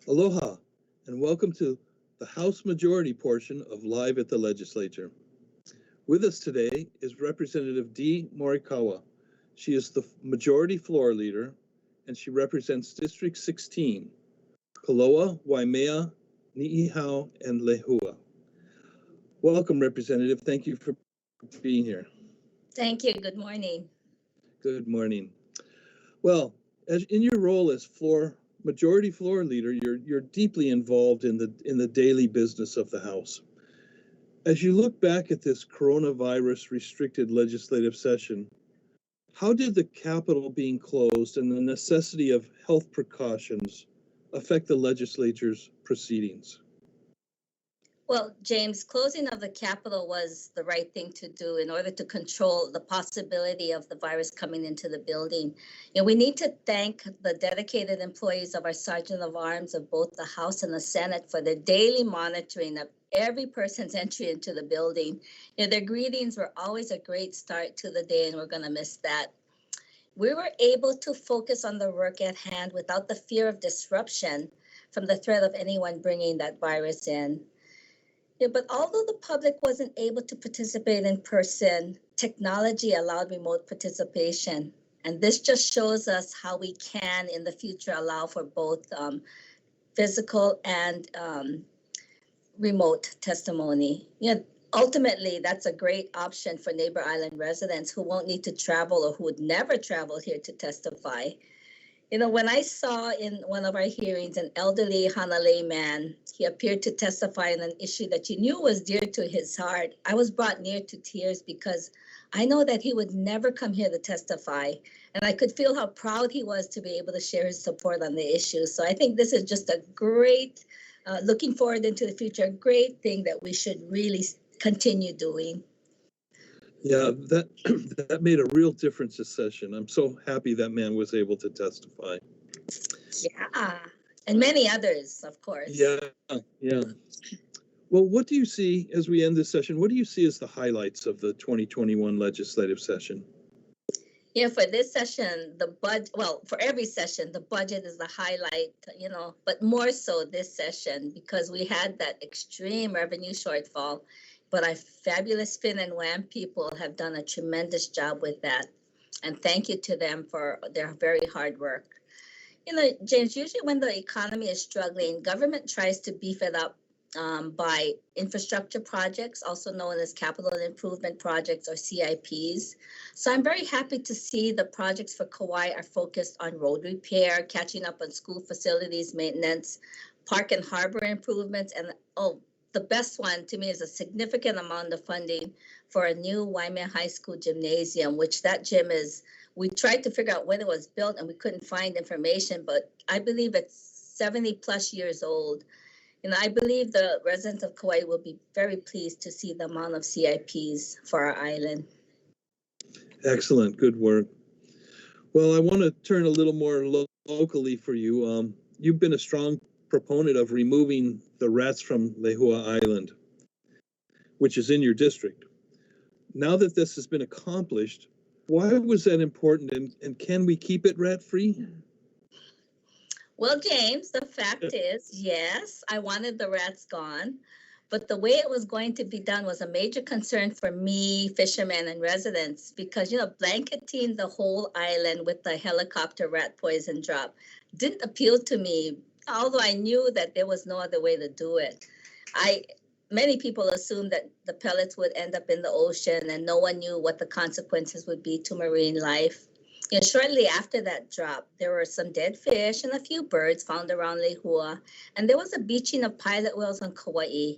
Aloha, and welcome to the House Majority portion of Live at the Legislature. With us today is Representative Dee Morikawa. She is the Majority Floor Leader, and she represents District 16, Kaloa, Waimea, Ni'ihau, and Lehua. Welcome, Representative. Thank you for being here. Thank you. Good morning. Good morning. Well, as in your role as Majority Floor Leader, you're deeply involved in the daily business of the House. As you look back at this coronavirus restricted legislative session, how did the Capitol being closed and the necessity of health precautions affect the legislature's proceedings? Well, James, closing of the Capitol was the right thing to do in order to control the possibility of the virus coming into the building. And we need to thank the dedicated employees of our Sergeant of Arms of both the House and the Senate for their daily monitoring of every person's entry into the building. Their greetings were always a great start to the day, and we're going to miss that. We were able to focus on the work at hand without the fear of disruption from the threat of anyone bringing that virus in. Yeah, but although the public wasn't able to participate in person, technology allowed remote participation. And this just shows us how we can in the future allow for both physical and remote testimony. Ultimately, that's a great option for Neighbor Island residents who won't need to travel or who would never travel here to testify. When I saw in one of our hearings an elderly Hanalei man, he appeared to testify on an issue that you knew was dear to his heart. I was brought near to tears because I know that he would never come here to testify. And I could feel how proud he was to be able to share his support on the issue. So I think this is just a great, looking forward into the future, a great thing that we should really continue doing. Yeah, that made a real difference this session. I'm so happy that man was able to testify. Yeah, and many others, of course. Yeah. Well, what do you see as we end this session? What do you see as the highlights of the 2021 legislative session? Yeah, for this session, for every session, the budget is the highlight, but more so this session because we had that extreme revenue shortfall. But our fabulous Fin and WAM people have done a tremendous job with that. And thank you to them for their very hard work. James, usually when the economy is struggling, government tries to beef it up by infrastructure projects, also known as capital improvement projects or CIPs. So I'm very happy to see the projects for Kauai are focused on road repair, catching up on school facilities maintenance, park and harbor improvements, and the best one to me is a significant amount of funding for a new Waimea High School gymnasium, which that gym is, we tried to figure out when it was built and we couldn't find information, but I believe it's 70 plus years old. I believe the residents of Kauai will be very pleased to see the amount of CIPs for our island. Excellent, good work. Well, I want to turn a little more locally for you. You've been a strong proponent of removing the rats from Lehua Island, which is in your district. Now that this has been accomplished, why was that important, and can we keep it rat-free? Well, James, the fact is, yes, I wanted the rats gone, but the way it was going to be done was a major concern for me, fishermen, and residents because, blanketing the whole island with the helicopter rat poison drop didn't appeal to me, although I knew that there was no other way to do it. Many people assumed that the pellets would end up in the ocean and no one knew what the consequences would be to marine life. Shortly after that drop, there were some dead fish and a few birds found around Lehua, and there was a beaching of pilot whales on Kauai,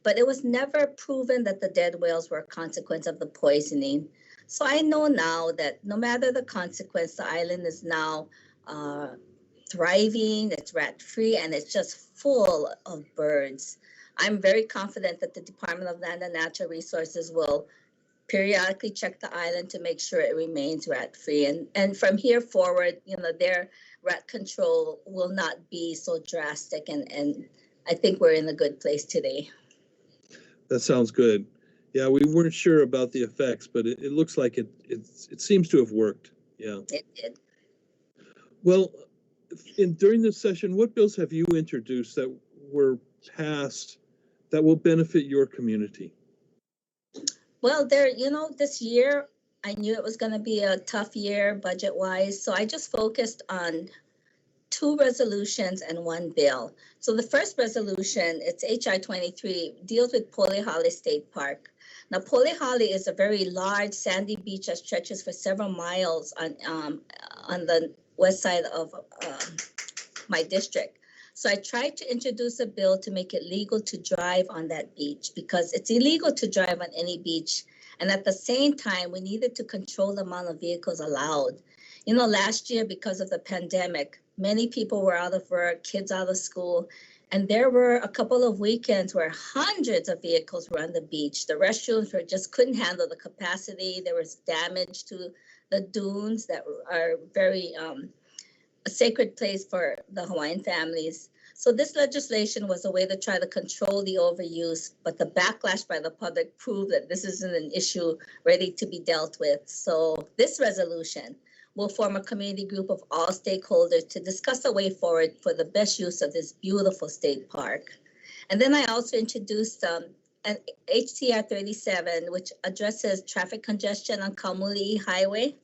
but it was never proven that the dead whales were a consequence of the poisoning. So I know now that no matter the consequence, the island is now thriving, it's rat-free, and it's just full of birds. I'm very confident that the Department of Land and Natural Resources will periodically check the island to make sure it remains rat-free. And from here forward, their rat control will not be so drastic. And I think we're in a good place today. That sounds good. Yeah, we weren't sure about the effects, but it looks like it seems to have worked. Yeah. It did. Well, during this session, what bills have you introduced that were passed that will benefit your community? Well, this year I knew it was going to be a tough year budget-wise, so I just focused on 2 resolutions and 1 bill. So the first resolution, it's HI 23, deals with Poley Holly State Park. Now, Poley Holly is a very large sandy beach that stretches for several miles on the west side of my district. So I tried to introduce a bill to make it legal to drive on that beach, because it's illegal to drive on any beach. And at the same time, we needed to control the amount of vehicles allowed. Last year, because of the pandemic, many people were out of work, kids out of school, and there were a couple of weekends where hundreds of vehicles were on the beach. The restrooms just couldn't handle the capacity. There was damage to the dunes that are very a sacred place for the Hawaiian families. So this legislation was a way to try to control the overuse, but the backlash by the public proved that this isn't an issue ready to be dealt with. So this resolution will form a community group of all stakeholders to discuss a way forward for the best use of this beautiful state park. And then I also introduced an HCR 37, which addresses traffic congestion on Kaumuli'i Highway.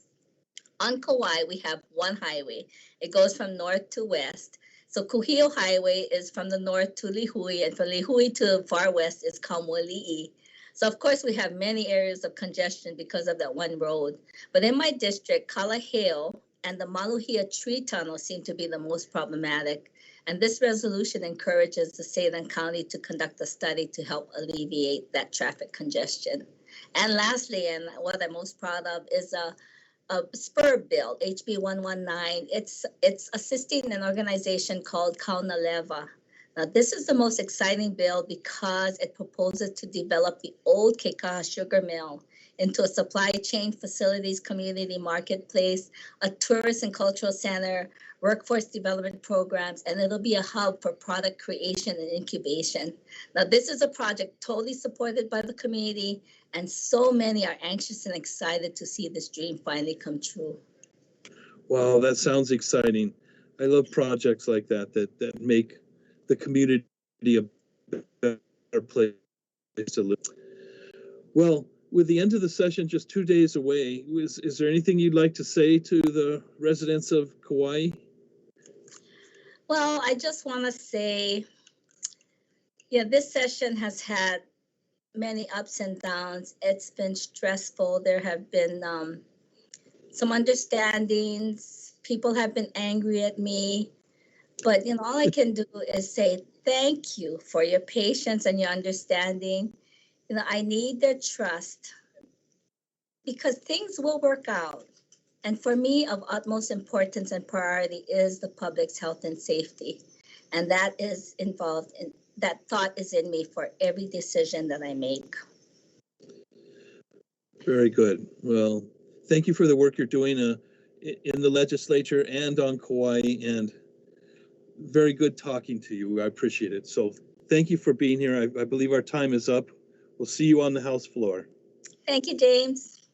On Kauai, we have 1 highway. It goes from north to west. So Kuhio Highway is from the north to Lehua, and from Lehua to far west is Kaumuli'i. So of course we have many areas of congestion because of that 1 road. But in my district, Kalaheo and the Maluhia Tree Tunnel seem to be the most problematic. And this resolution encourages the state and county to conduct a study to help alleviate that traffic congestion. And lastly, and what I'm most proud of, is a spur bill, HB 119. It's assisting an organization called Kauna Leva. Now, this is the most exciting bill because it proposes to develop the old Kekaha sugar mill into a supply chain facilities, community marketplace, a tourist and cultural center, workforce development programs, and it'll be a hub for product creation and incubation. Now, this is a project totally supported by the community, and so many are anxious and excited to see this dream finally come true. Wow, that sounds exciting. I love projects like that make the community a better place to live. Well, with the end of the session just 2 days away, is there anything you'd like to say to the residents of Kauai? Well, I just want to say, this session has had many ups and downs. It's been stressful. There have been some understandings. People have been angry at me. But, all I can do is say thank you for your patience and your understanding. I need their trust because things will work out. And for me, of utmost importance and priority is the public's health and safety. And that is involved in, that thought is in me for every decision that I make. Very good. Well, thank you for the work you're doing in the legislature and on Kauai, and very good talking to you. I appreciate it. So thank you for being here. I believe our time is up. We'll see you on the House floor. Thank you, James.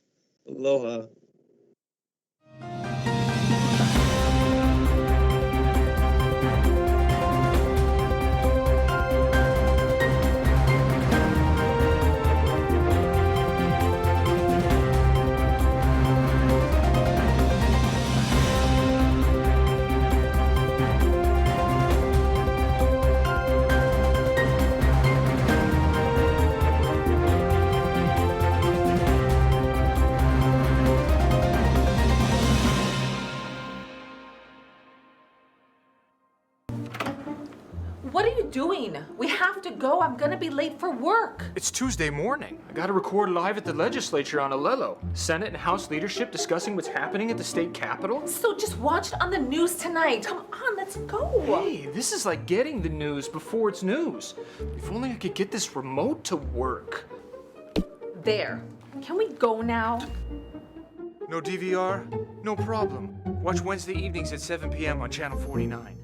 Aloha. What are you doing? We have to go. I'm gonna be late for work. It's Tuesday morning. I gotta record live at the legislature on Alelo. Senate and House leadership discussing what's happening at the state capitol. So just watch it on the news tonight. Come on, let's go. Hey, this is like getting the news before it's news. If only I could get this remote to work. There. Can we go now? No DVR? No problem. Watch Wednesday evenings at 7 p.m. on Channel 49.